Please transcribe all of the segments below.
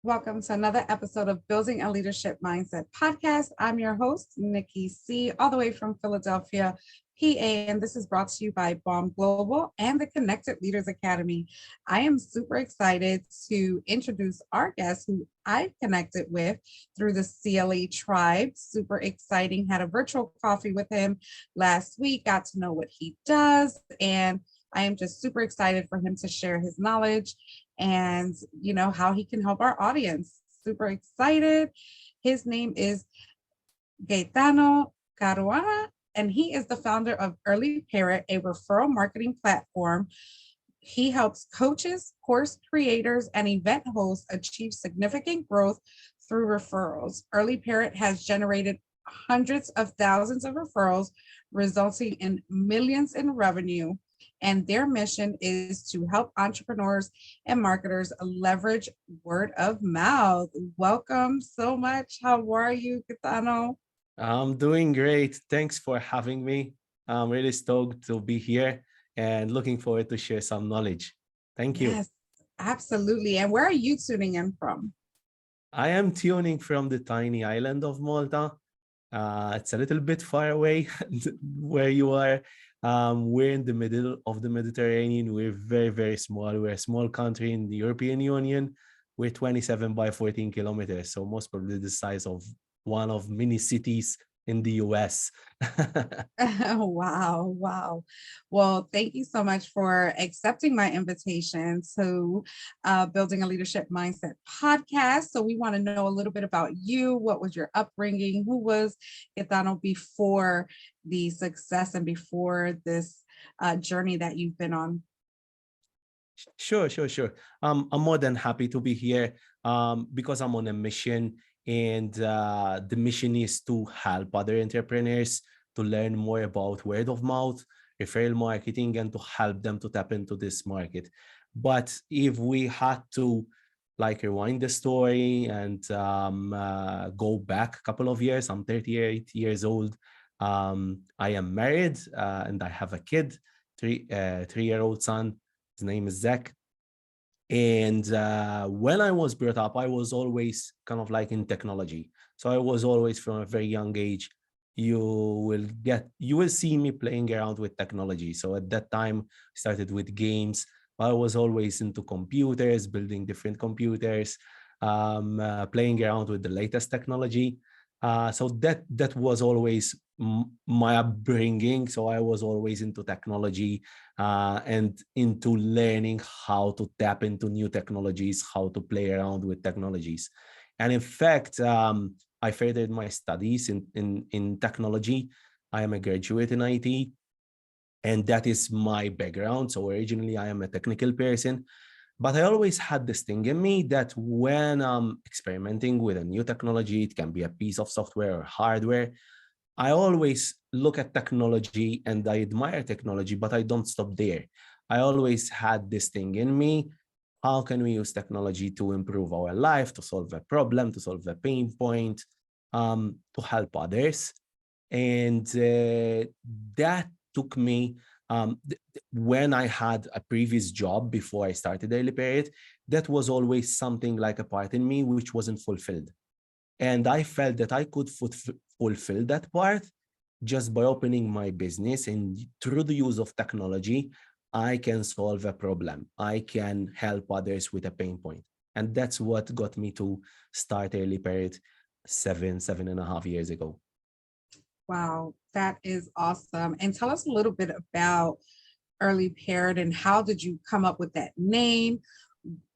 Welcome to another episode of Building a Leadership Mindset podcast. I'm your host, Nikki C., all the way from Philadelphia, PA, and this is brought to you by BALM Global and the Connected Leaders Academy. I am super excited to introduce our guest who I've connected with through the CLE tribe. Super exciting. Had a virtual coffee with him last week, got to know what he does, and I am just super excited for him to share his knowledge and how he can help our audience. Super excited. His name is Gaetano Caruana, and he is the founder of EarlyParrot, a referral marketing platform. He helps coaches, course creators, and event hosts achieve significant growth through referrals. EarlyParrot has generated hundreds of thousands of referrals, resulting in millions in revenue. And their mission is to help entrepreneurs and marketers leverage word of mouth. Welcome so much. How are you, Gaetano? I'm doing great. Thanks for having me. I'm really stoked to be here and looking forward to share some knowledge. Thank you. Yes, absolutely. And where are you tuning in from? I am tuning from the tiny island of Malta. It's a little bit far away where you are. We're in the middle of the Mediterranean. We're very, very small. We're a small country in the European Union. We're 27 by 14 kilometers, so most probably the size of one of many cities in the US. Wow, wow. Well, thank you so much for accepting my invitation to Building a Leadership Mindset podcast. So, we want to know a little bit about you. What was your upbringing? Who was Gaetano before the success and before this journey that you've been on? Sure. I'm more than happy to be here because I'm on a mission, and the mission is to help other entrepreneurs to learn more about word of mouth, referral marketing, and to help them to tap into this market. But if we had to rewind the story and go back a couple of years, I'm 38 years old. I am married and I have a kid, three-year-old son. His name is Zach. And when I was brought up, I was always kind of like in technology. So I was always from a very young age, you will see me playing around with technology. So at that time, I started with games. I was always into computers, building different computers, playing around with the latest technology. So that was always my upbringing. So I was always into technology and into learning how to tap into new technologies, how to play around with technologies. And in fact, I furthered my studies in technology. I am a graduate in IT, and that is my background. So originally, I am a technical person. But I always had this thing in me that when I'm experimenting with a new technology, it can be a piece of software or hardware, I always look at technology and I admire technology, but I don't stop there. I always had this thing in me. How can we use technology to improve our life, to solve a problem, to solve a pain point, to help others? And that took me, when I had a previous job before I started EarlyParrot, that was always something like a part in me which wasn't fulfilled. And I felt that I could fulfill that part just by opening my business. And through the use of technology, I can solve a problem. I can help others with a pain point. And that's what got me to start EarlyParrot 7.5 years ago. Wow, that is awesome. And tell us a little bit about EarlyParrot and how did you come up with that name?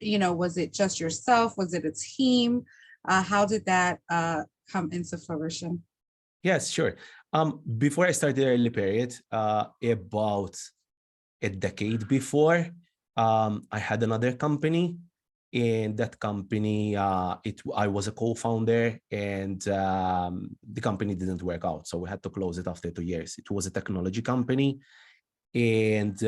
Was it just yourself? Was it a team? How did that come into fruition? Yes, sure. Before I started EarlyParrot, about a decade before, I had another company. In that company, I was a co-founder, and the company didn't work out, so we had to close it after 2 years. It was a technology company, and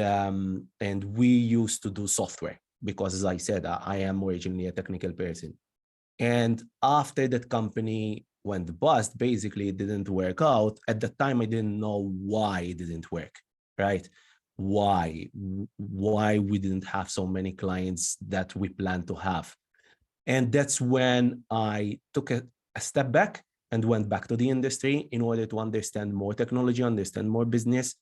we used to do software because, as I said, I am originally a technical person. And after that company went bust, basically it didn't work out. At the time, I didn't know why it didn't work, right? Why we didn't have so many clients that we planned to have. And that's when I took a step back and went back to the industry in order to understand more technology, understand more business,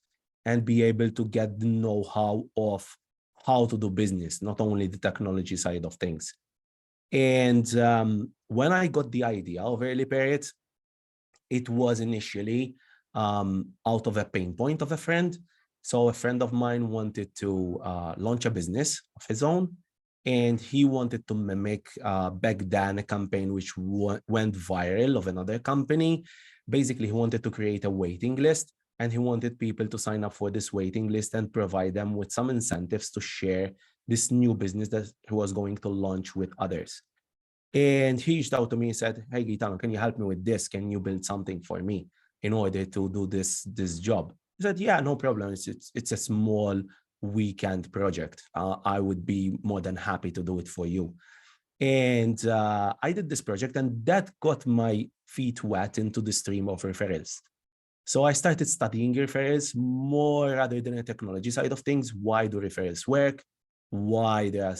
and be able to get the know-how of how to do business, not only the technology side of things. And when I got the idea of EarlyParrot, it was initially out of a pain point of a friend. So a friend of mine wanted to launch a business of his own, and he wanted to mimic back then a campaign which went viral of another company. Basically, he wanted to create a waiting list, and he wanted people to sign up for this waiting list and provide them with some incentives to share this new business that he was going to launch with others. And he reached out to me and said, "Hey, Gaetano, can you help me with this? Can you build something for me in order to do this job?" I said, "Yeah, no problem. It's a small weekend project. I would be more than happy to do it for you." And I did this project, and that got my feet wet into the stream of referrals. So I started studying referrals more rather than the technology side of things. Why do referrals work? Why they are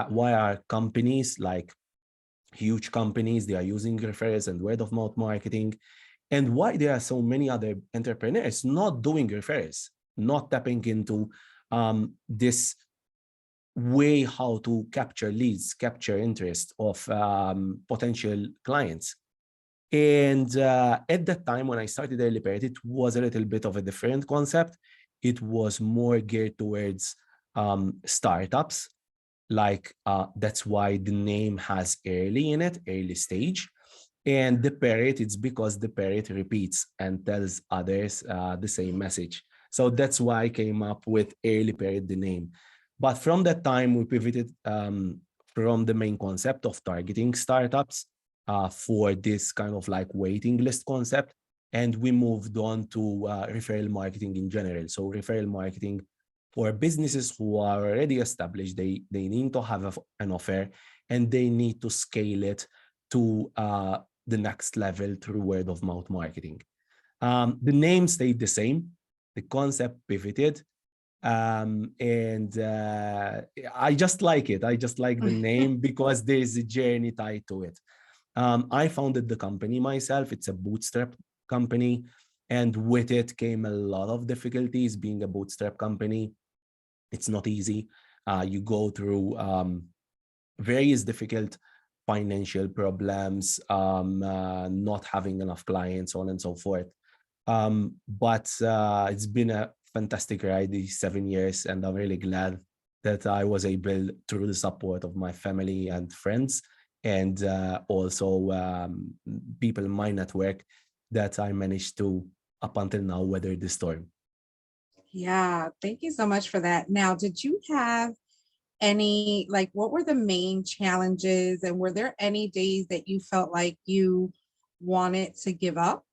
why are companies like huge companies, they are using referrals and word of mouth marketing, and why there are so many other entrepreneurs not doing referrals, not tapping into this way how to capture leads, capture interest of potential clients. And at that time, when I started EarlyParrot, it was a little bit of a different concept. It was more geared towards startups. Like that's why the name has early in it, early stage. And the parrot, it's because the parrot repeats and tells others the same message. So that's why I came up with EarlyParrot, the name. But from that time, we pivoted from the main concept of targeting startups for this kind of like waiting list concept. And we moved on to referral marketing in general. So referral marketing for businesses who are already established, they need to have an offer, and they need to scale it to the next level through word of mouth marketing. The name stayed the same. The concept pivoted. And I just like it. I just like the name because there's a journey tied to it. I founded the company myself. It's a bootstrap company. And with it came a lot of difficulties being a bootstrap company. It's not easy. You go through various difficult financial problems, not having enough clients, so on and so forth. But it's been a fantastic ride these 7 years, and I'm really glad that I was able, through the support of my family and friends, and also people in my network, that I managed to, up until now, weather the storm. Yeah, thank you so much for that. Now, did you have any, like, what were the main challenges, and were there any days that you felt like you wanted to give up?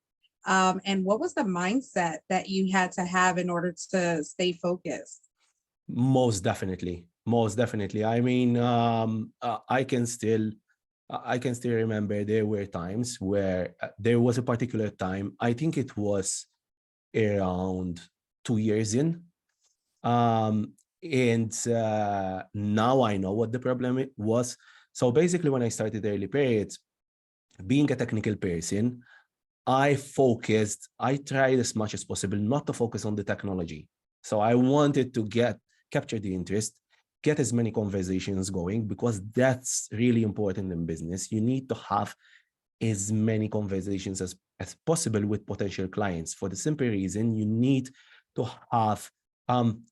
And what was the mindset that you had to have in order to stay focused? Most definitely. Most definitely. I mean, I can still remember there were times where there was a particular time, I think it was around 2 years in. And now I know what the problem was. So basically, when I started EarlyParrot, being a technical person, I tried as much as possible not to focus on the technology. So I wanted to capture the interest, get as many conversations going, because that's really important in business. You need to have as many conversations as possible with potential clients, for the simple reason you need to have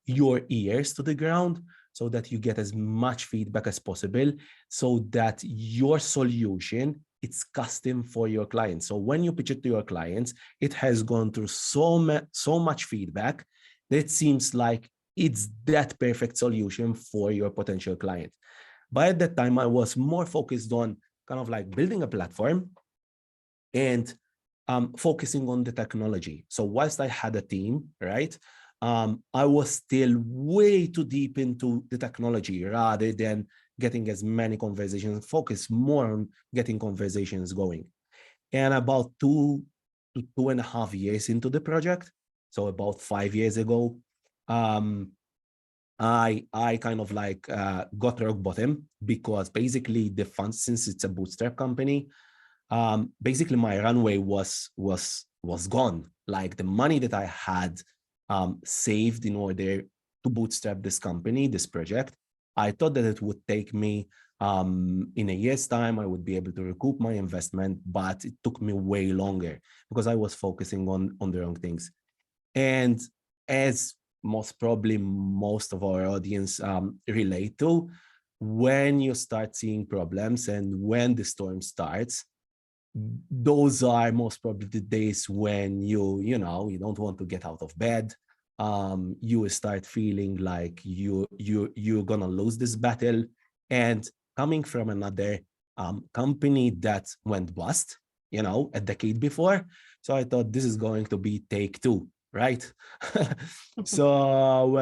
your ears to the ground so that you get as much feedback as possible, so that your solution, it's custom for your clients. So when you pitch it to your clients, it has gone through so much feedback that it seems like it's that perfect solution for your potential client. But at that time, I was more focused on kind of like building a platform and focusing on the technology. So whilst I had a team, right, I was still way too deep into the technology rather than getting as many conversations, focus more on getting conversations going. And about 2 to 2.5 years into the project, so about 5 years ago, um, I kind of like got rock bottom because basically the funds, since it's a bootstrap company, basically my runway was gone. Like the money that I had saved in order to bootstrap this company, this project, I thought that it would take me in a year's time, I would be able to recoup my investment, but it took me way longer because I was focusing on the wrong things. And as most probably most of our audience relate to, when you start seeing problems and when the storm starts, those are most probably the days when you don't want to get out of bed. You will start feeling like you're gonna lose this battle. And coming from another company that went bust, a decade before, so I thought this is going to be take two, right? So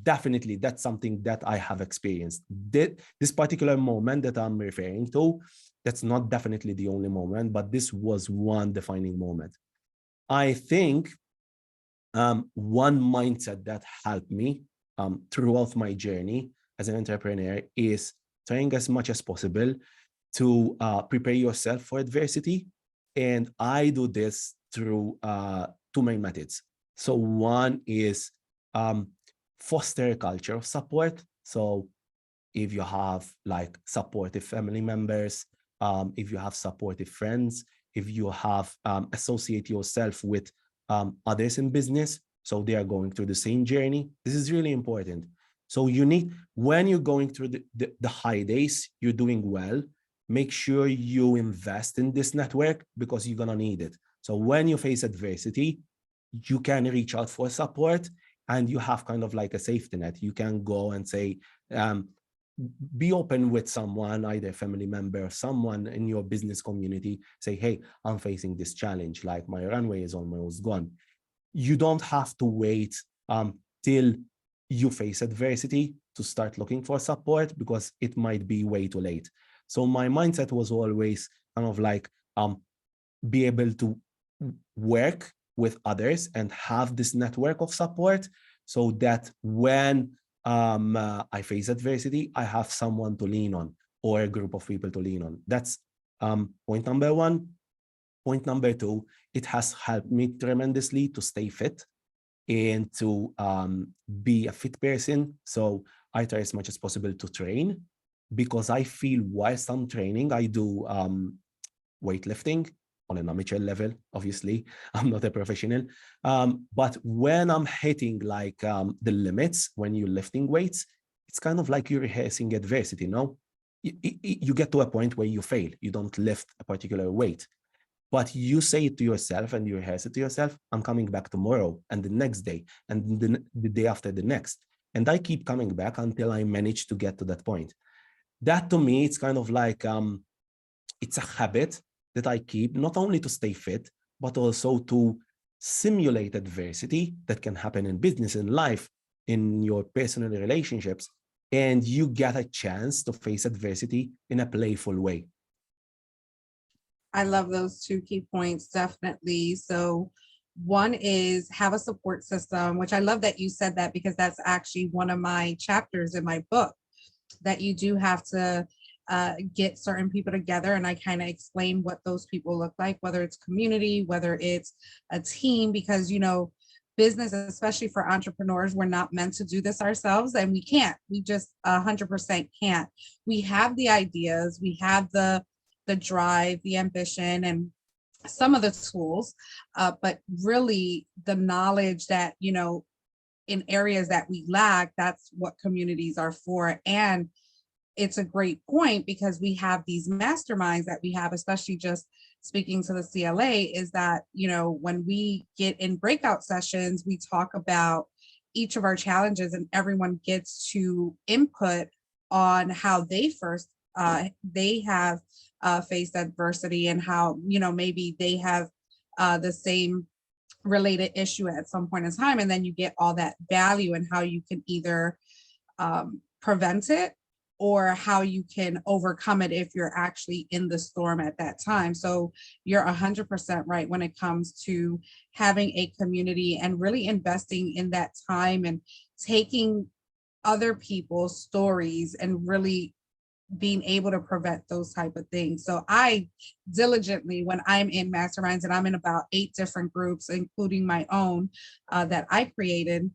definitely that's something that I have experienced. This particular moment that I'm referring to, that's not definitely the only moment, but this was one defining moment. I think one mindset that helped me throughout my journey as an entrepreneur is trying as much as possible to prepare yourself for adversity. And I do this through two main methods. So one is foster a culture of support. So if you have like supportive family members, if you have supportive friends, if you have associate yourself with others in business, so they are going through the same journey. This is really important. So you need, when you're going through the high days, you're doing well, make sure you invest in this network because you're gonna need it. So when you face adversity, you can reach out for support and you have kind of like a safety net. You can go and say, be open with someone, either a family member or someone in your business community, say, hey, I'm facing this challenge, like my runway is almost gone. You don't have to wait till you face adversity to start looking for support because it might be way too late. So my mindset was always kind of like be able to work with others and have this network of support so that when I face adversity, I have someone to lean on or a group of people to lean on. That's point number one. Point number two, it has helped me tremendously to stay fit and to be a fit person. So I try as much as possible to train because I feel whilst I'm training, I do weightlifting on an amateur level. Obviously, I'm not a professional. But when I'm hitting like the limits, when you're lifting weights, it's kind of like you're rehearsing adversity, no? You get to a point where you fail. You don't lift a particular weight. But you say it to yourself and you rehearse it to yourself, I'm coming back tomorrow and the next day and the day after the next. And I keep coming back until I manage to get to that point. That to me, it's kind of like, it's a habit that I keep not only to stay fit, but also to simulate adversity that can happen in business, in life, in your personal relationships. And you get a chance to face adversity in a playful way. I love those two key points, definitely. So one is have a support system, which I love that you said that because that's actually one of my chapters in my book, that you do have to get certain people together. And I kind of explain what those people look like, whether it's community, whether it's a team, because, business, especially for entrepreneurs, we're not meant to do this ourselves and we can't. We just 100% can't. We have the ideas, we have the drive, the ambition, and some of the tools, but really the knowledge that, in areas that we lack, that's what communities are for. And it's a great point because we have these masterminds that we have, especially just speaking to the CLA, is that, when we get in breakout sessions, we talk about each of our challenges and everyone gets to input on how they first, they have faced adversity and how, maybe they have the same related issue at some point in time. And then you get all that value and how you can either prevent it or how you can overcome it if you're actually in the storm at that time. So you're 100% right when it comes to having a community and really investing in that time and taking other people's stories and really being able to prevent those type of things. So I diligently, when I'm in masterminds, and I'm in about 8 different groups, including my own that I created.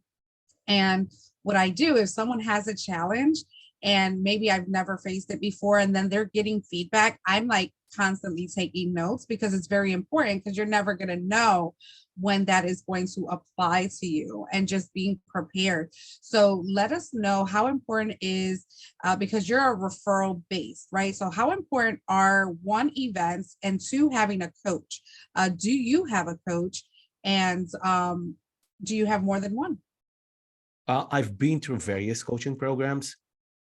And what I do is someone has a challenge and maybe I've never faced it before, and then they're getting feedback. I'm like constantly taking notes because it's very important, because you're never going to know when that is going to apply to you, and just being prepared. So let us know how important is, because you're a referral based, right? So how important are one, events, and two, having a coach? Do you have a coach? And do you have more than one? I've been through various coaching programs.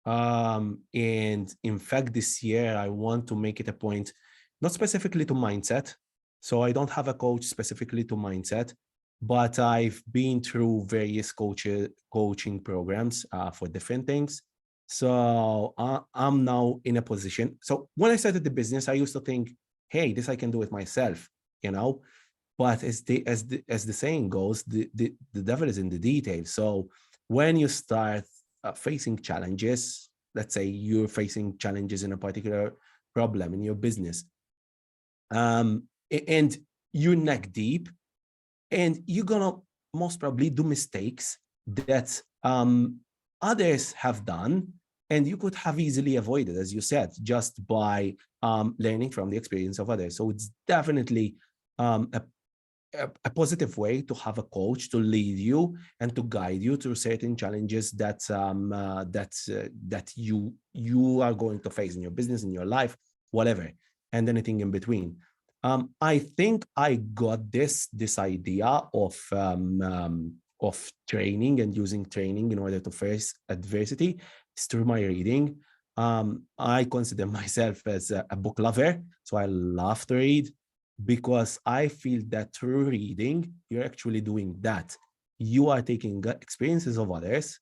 And in fact, this year, I want to make it a point, not specifically to mindset. So I don't have a coach specifically to mindset, but I've been through various coaching programs for different things. So I'm now in a position. So when I started the business, I used to think, hey, this I can do it myself, you know. But as the saying goes, the devil is in the details. So when you start facing challenges, let's say you're facing challenges in a particular problem in your business, and you're neck deep, and you're gonna most probably do mistakes that others have done, and you could have easily avoided, as you said, just by learning from the experience of others. So it's definitely a positive way to have a coach to lead you and to guide you through certain challenges that you are going to face in your business, in your life, whatever, and anything in between. I think I got this idea of training and using training in order to face adversity is through my reading. I consider myself as a book lover, so I love to read, because I feel that through reading, you're actually doing that. You are taking experiences of others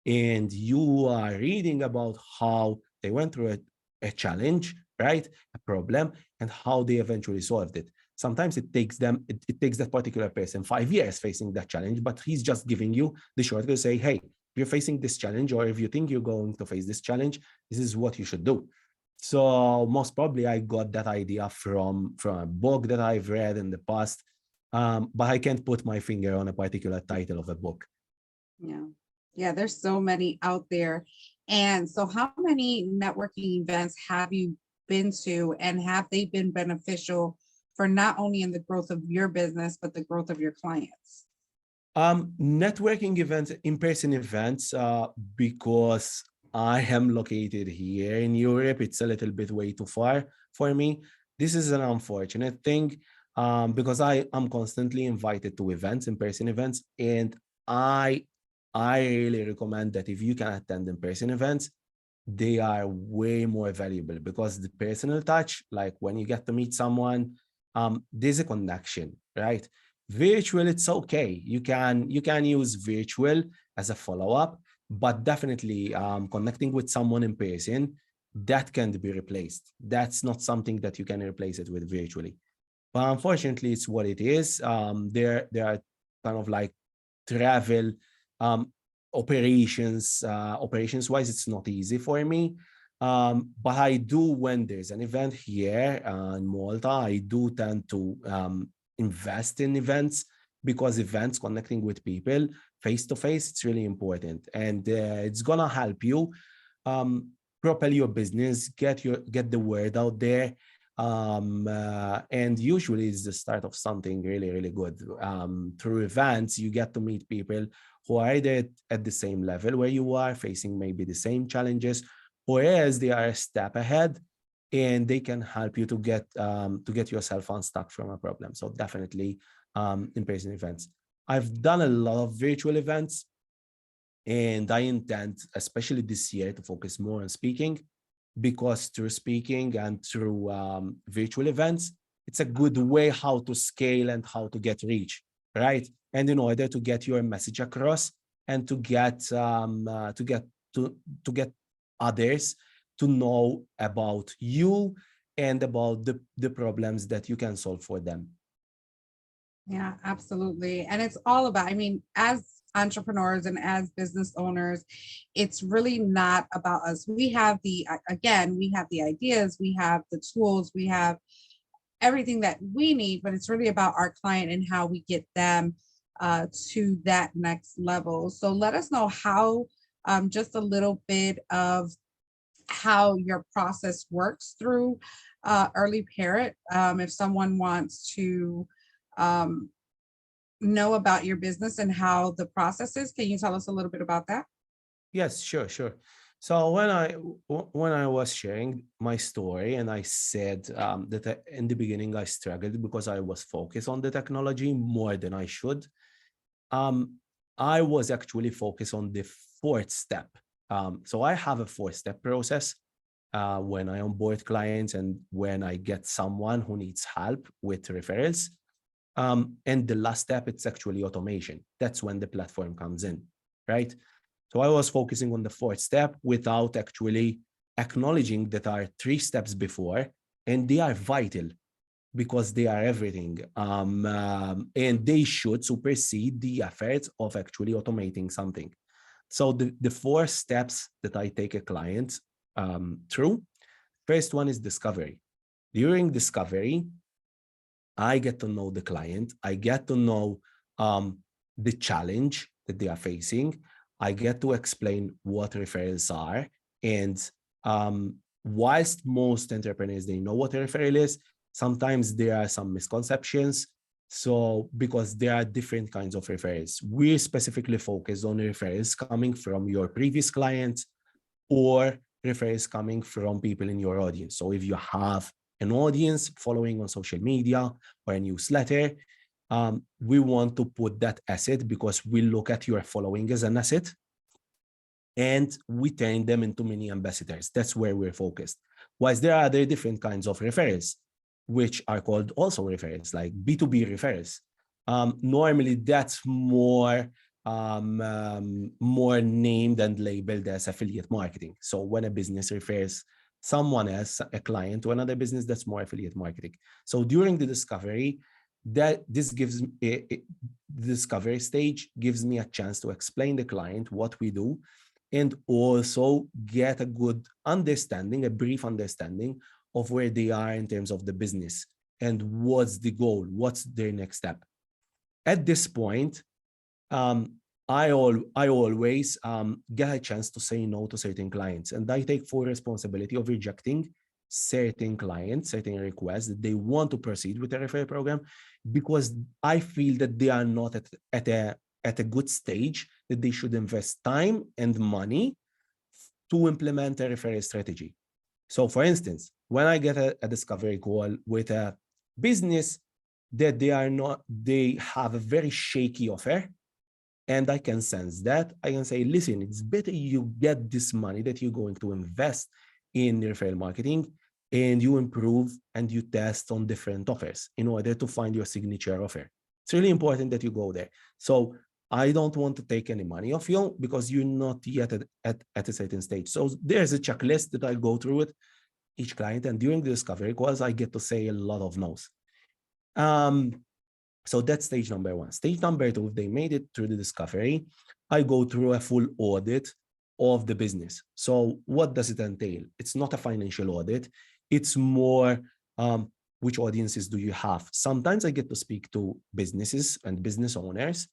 and you are reading about how they went through a challenge, right? A problem, and how they eventually solved it. Sometimes it takes it takes that particular person 5 years facing that challenge, but he's just giving you the shortcut to say, hey, if you're facing this challenge, or if you think you're going to face this challenge, this is what you should do. So most probably I got that idea from a book that I've read in the past, but I can't put my finger on a particular title of a book. Yeah. Yeah, there's so many out there. And so how many networking events have you been to, and have they been beneficial for not only in the growth of your business, but the growth of your clients? Networking events, in-person events, because I am located here in Europe, it's a little bit way too far for me. This is an unfortunate thing, because I am constantly invited to events, in-person events, and I really recommend that if you can attend in-person events, they are way more valuable, because the personal touch, like when you get to meet someone, there's a connection, right? Virtual, it's okay. You can use virtual as a follow-up, but definitely connecting with someone in person, that can't be replaced. That's not something that you can replace it with virtually. But unfortunately, it's what it is. There are kind of like travel um, operations wise, it's not easy for me. But I do, when there's an event here in Malta, I do tend to invest in events, because events, connecting with people face to face, it's really important, and it's gonna help you propel your business, get the word out there, and usually it's the start of something really, really good. Through events, you get to meet people who are either at the same level where you are, facing maybe the same challenges, or as they are a step ahead, and they can help you to get yourself unstuck from a problem. So definitely in-person events. I've done a lot of virtual events, and I intend, especially this year, to focus more on speaking, because through speaking and through virtual events, it's a good way how to scale and how to get reach, right? And in order to get your message across, and to get to get others to know about you and about the problems that you can solve for them. Yeah, absolutely. And it's all about, I mean, as entrepreneurs and as business owners, it's really not about us. We have again, we have the ideas, we have the tools, we have everything that we need, but it's really about our client and how we get them to that next level. So let us know how, just a little bit of how your process works through EarlyParrot. If someone wants to know about your business and how the process is, can you tell us a little bit about that? Yes, sure, sure. So when I was sharing my story, and I said that in the beginning I struggled because I was focused on the technology more than I should. Um, I was actually focused on the fourth step. So I have a four-step process when I onboard clients and when I get someone who needs help with referrals. And the last step, it's actually automation. That's when the platform comes in, right? So I was focusing on the fourth step without actually acknowledging that are three steps before, and they are vital because they are everything. And they should supersede the efforts of actually automating something. So the four steps that I take a client through, first one is discovery. During discovery, I get to know the client. I get to know the challenge that they are facing. I get to explain what referrals are. And whilst most entrepreneurs, they know what a referral is, sometimes there are some misconceptions. So because there are different kinds of referrals, we specifically focus on referrals coming from your previous clients or referrals coming from people in your audience. So if you have an audience following on social media or a newsletter, we want to put that asset because we look at your following as an asset and we turn them into mini ambassadors. That's where we're focused. Whilst there are other different kinds of referrals, which are called also referrals, like B2B referrals. Normally, that's more named and labeled as affiliate marketing. So when a business refers someone else, a client, to another business, that's more affiliate marketing. So during the discovery, this gives the discovery stage gives me a chance to explain the client what we do, and also get a good understanding, a brief understanding of where they are in terms of the business and what's the goal, what's their next step. At this point, I always get a chance to say no to certain clients, and I take full responsibility of rejecting certain clients, certain requests that they want to proceed with the referral program because I feel that they are not at a good stage that they should invest time and money to implement a referral strategy. So for instance, when I get a discovery call with a business that they have a very shaky offer, and I can sense that, I can say, listen, it's better you get this money that you're going to invest in referral marketing and you improve and you test on different offers in order to find your signature offer. It's really important that you go there. So I don't want to take any money off you because you're not yet at a certain stage. So there's a checklist that I go through with each client. And during the discovery calls, I get to say a lot of no's. So that's stage number one. Stage number two, if they made it through the discovery, I go through a full audit of the business. So what does it entail? It's not a financial audit. It's more which audiences do you have? Sometimes I get to speak to businesses and business owners,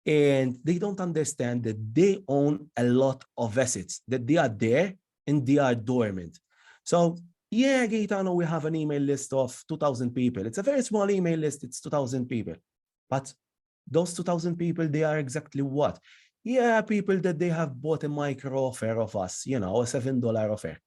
and they don't understand that they own a lot of assets, that they are there and they are dormant. So yeah, Gaetano, we have an email list of 2,000 people. It's a very small email list. It's 2,000 people. But those 2,000 people, they are exactly what? Yeah, people that they have bought a micro offer of us, a $7 offer.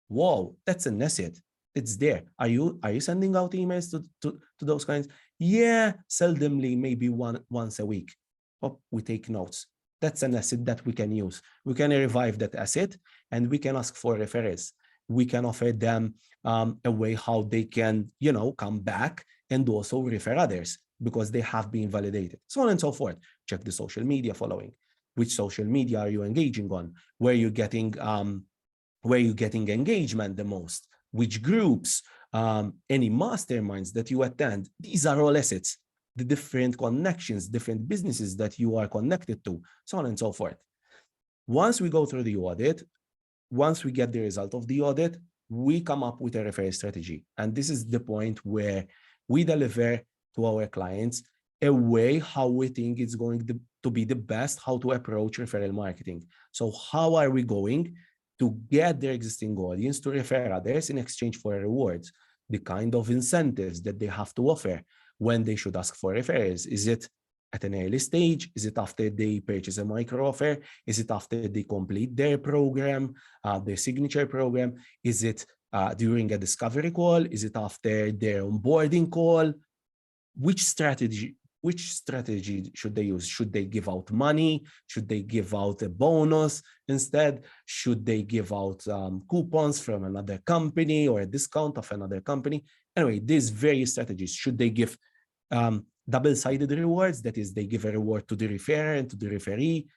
Whoa, that's an asset. It's there. Are you sending out emails to those kinds? Yeah, seldomly, maybe once a week. Oh, we take notes. That's an asset that we can use. We can revive that asset and we can ask for referrals. We can offer them a way how they can, come back and also refer others because they have been validated, so on and so forth. Check the social media following. Which social media are you engaging on? Where you're getting engagement the most? Which groups? Any masterminds that you attend? These are all assets. the different connections, different businesses that you are connected to, so on and so forth. Once we go through the audit, once we get the result of the audit, we come up with a referral strategy. And this is the point where we deliver to our clients a way how we think it's going to be the best, how to approach referral marketing. So how are we going to get their existing audience to refer others in exchange for rewards? The kind of incentives that they have to offer, when they should ask for referrals. Is it at an early stage? Is it after they purchase a micro offer? Is it after they complete their program, their signature program? Is it during a discovery call? Is it after their onboarding call? Which strategy should they use? Should they give out money? Should they give out a bonus instead? Should they give out coupons from another company or a discount of another company? Anyway, these various strategies. Should they give double-sided rewards? That is, they give a reward to the referrer and to the referee,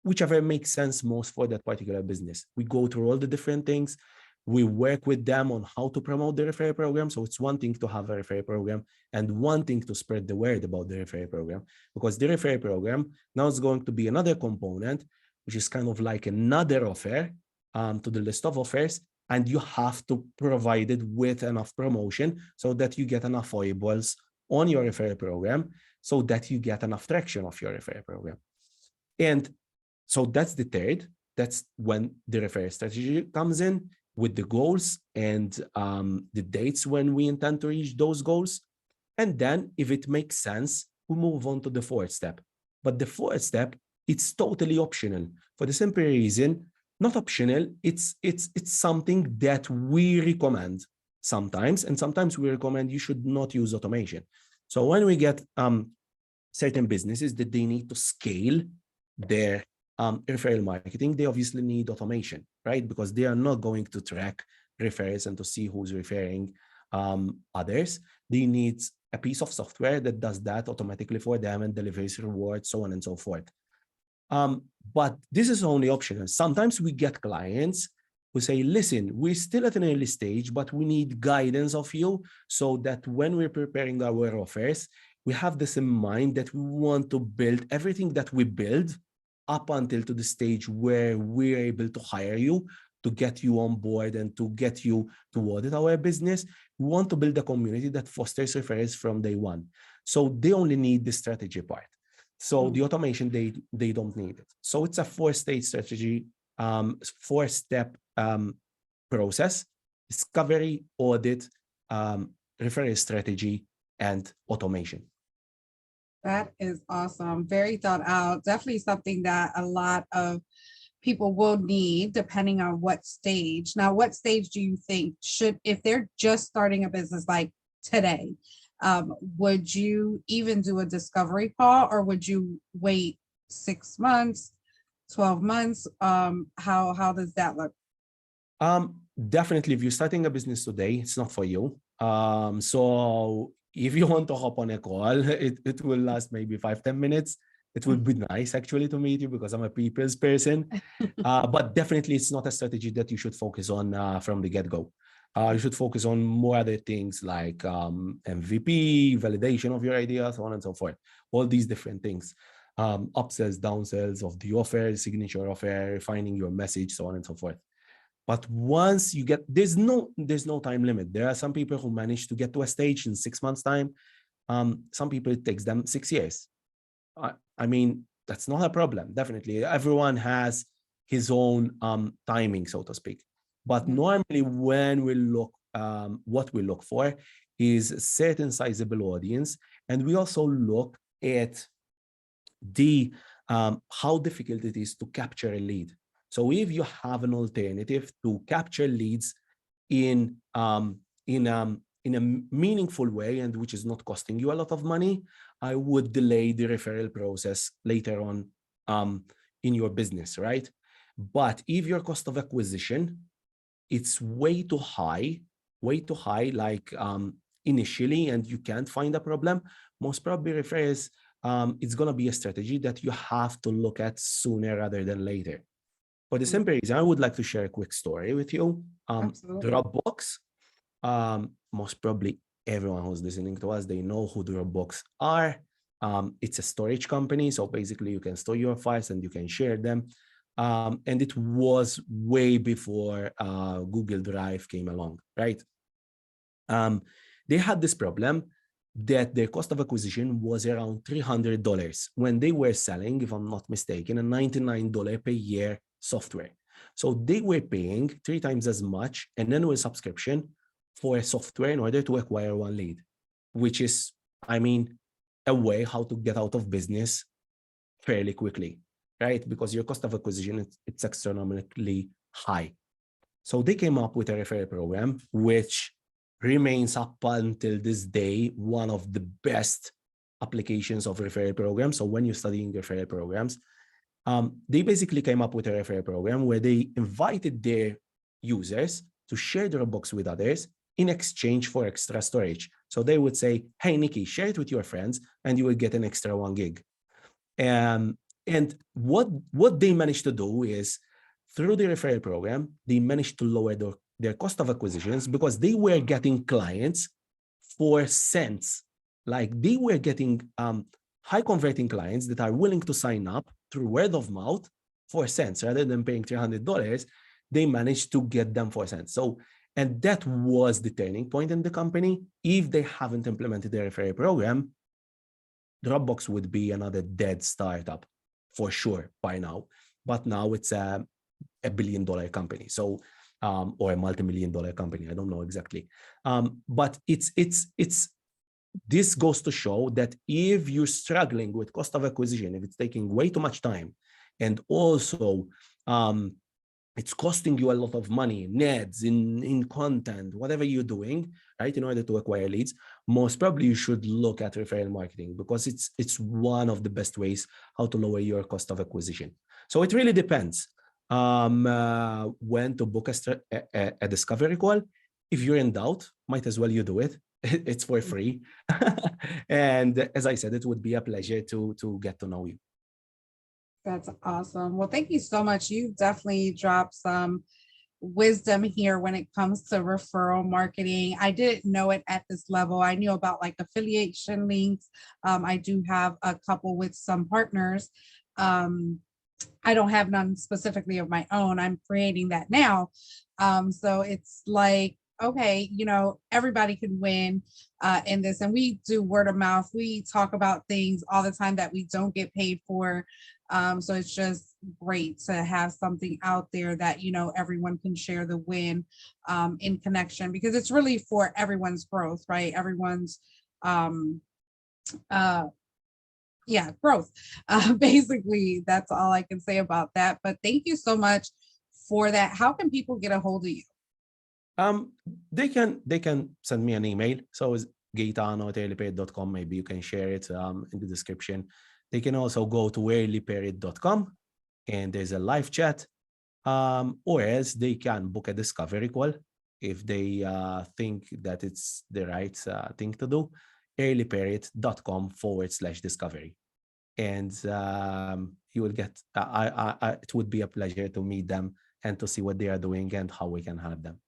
whichever makes sense most for that particular business. We go through all the different things. We work with them on how to promote the referral program. So it's one thing to have a referral program and one thing to spread the word about the referral program, because the referral program now is going to be another component, which is kind of like another offer to the list of offers. And you have to provide it with enough promotion so that you get enough eyeballs on your referral program, so that you get enough traction of your referral program. And so that's the third. That's when the referral strategy comes in, with the goals and the dates when we intend to reach those goals. And then if it makes sense, we move on to the fourth step. But the fourth step, it's totally optional, for the simple reason, not optional, it's something that we recommend sometimes, and sometimes we recommend you should not use automation. So when we get certain businesses that they need to scale their referral marketing, they obviously need automation, right? Because they are not going to track referrals and to see who's referring others. They need a piece of software that does that automatically for them and delivers rewards, so on and so forth. But this is only optional. Sometimes we get clients who say, listen, we're still at an early stage, but we need guidance of you so that when we're preparing our offers, we have this in mind that we want to build everything that we build up until to the stage where we're able to hire you, to get you on board and to get you to audit our business. We want to build a community that fosters referrals from day one. So they only need the strategy part. So the automation, they don't need it. So it's a four-stage strategy, four-step process: discovery, audit, referral strategy, and automation. That is awesome. Very thought out. Definitely something that a lot of people will need depending on what stage. Now, what stage do you think should, if they're just starting a business like today, would you even do a discovery call, or would you wait 6 months, 12 months? How does that look? Definitely, if you're starting a business today, it's not for you. So if you want to hop on a call, it will last maybe 5-10 minutes. It would be nice actually to meet you, because I'm a people's person. But definitely it's not a strategy that you should focus on from the get-go. You should focus on more other things like MVP, validation of your ideas, so on and so forth. All these different things. Upsells, downsells of the offer, signature offer, refining your message, so on and so forth. But once you get, there's no time limit. There are some people who manage to get to a stage in 6 months' time. Some people, it takes them 6 years. I mean, that's not a problem. Definitely, everyone has his own timing, so to speak. But normally, when we look, what we look for is a certain sizable audience, and we also look at the how difficult it is to capture a lead. So if you have an alternative to capture leads in a meaningful way, and which is not costing you a lot of money, I would delay the referral process later on in your business, right? But if your cost of acquisition, it's way too high, like initially, and you can't find a problem, most probably referrals, it's going to be a strategy that you have to look at sooner rather than later. For the simple reason, I would like to share a quick story with you. Dropbox, most probably everyone who's listening to us, they know who Dropbox are. It's a storage company. So basically you can store your files and you can share them. And it was way before Google Drive came along, right? They had this problem that their cost of acquisition was around $300 when they were selling, if I'm not mistaken, a $99 per year software. So they were paying 3 times as much an annual subscription for a software in order to acquire one lead, which is, I mean, a way how to get out of business fairly quickly, right? Because your cost of acquisition, it's astronomically high. So they came up with a referral program, which remains up until this day one of the best applications of referral programs. So when you're studying referral programs, they basically came up with a referral program where they invited their users to share Dropbox with others in exchange for extra storage. So they would say, hey, Nikki, share it with your friends and you will get an extra 1 gig. And what they managed to do is, through the referral program, they managed to lower their cost of acquisitions because they were getting clients for cents. Like they were getting high converting clients that are willing to sign up through word of mouth for cents rather than paying $300. They managed to get them for cents. So, and that was the turning point in the company. If they haven't implemented the referral program, Dropbox would be another dead startup for sure by now. But now it's a $1 billion company. So, or a multi-million dollar company. I don't know exactly. But it's this goes to show that if you're struggling with cost of acquisition, if it's taking way too much time, and also it's costing you a lot of money in ads, in content, whatever you're doing, right, in order to acquire leads, most probably you should look at referral marketing because it's one of the best ways how to lower your cost of acquisition. So it really depends when to book a discovery call. If you're in doubt, might as well you do it. It's for free. And as I said, it would be a pleasure to get to know you. That's awesome. Well, thank you so much. You definitely dropped some wisdom here when it comes to referral marketing. I didn't know it at this level. I knew about like affiliation links. I do have a couple with some partners. I don't have none specifically of my own. I'm creating that now. So it's like, okay, you know, everybody can win in this. And we do word of mouth. We talk about things all the time that we don't get paid for. So it's just great to have something out there that, you know, everyone can share the win in connection, because it's really for everyone's growth, right? Everyone's growth. Basically, that's all I can say about that. But thank you so much for that. How can people get a hold of you? They can send me an email. So it's gaetano@earlyparrot.com. Maybe you can share it in the description. They can also go to earlyparrot.com and there's a live chat. Or else they can book a discovery call if they think that it's the right thing to do. earlyparrot.com/discovery. And you will get, it would be a pleasure to meet them and to see what they are doing and how we can help them.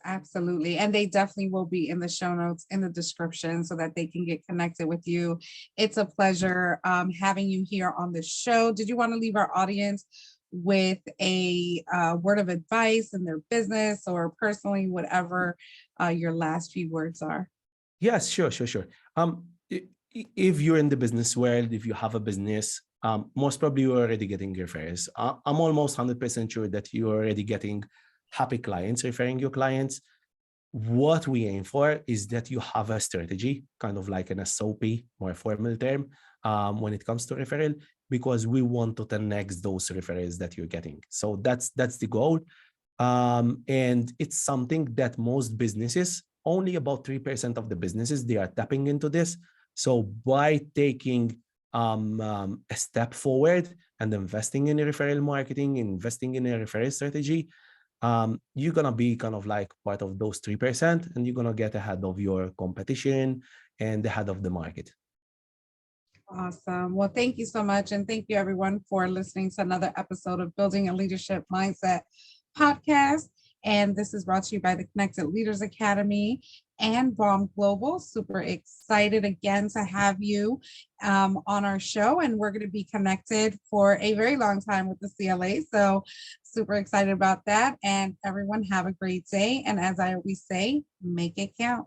Absolutely. And they definitely will be in the show notes in the description so that they can get connected with you. It's a pleasure having you here on the show. Did you want to leave our audience with a word of advice in their business or personally, whatever your last few words are? Yes, sure. If you're in the business world, if you have a business, most probably you're already getting referrals. I'm almost 100% sure that you're already getting happy clients referring your clients. What we aim for is that you have a strategy, kind of like an SOP, more formal term, when it comes to referral, because we want to 10x those referrals that you're getting. So that's the goal. And it's something that most businesses, only about 3% of the businesses, they are tapping into this. So by taking a step forward and investing in referral marketing, investing in a referral strategy, you're going to be kind of like part of those 3%, and you're going to get ahead of your competition and ahead of the market. Awesome. Well, thank you so much. And thank you everyone for listening to another episode of Building a Leadership Mindset podcast. And this is brought to you by the Connected Leaders Academy. and BALM Global. Super excited again to have you on our show, and we're going to be connected for a very long time with the CLA. So super excited about that. And everyone have a great day. And as I always say, make it count.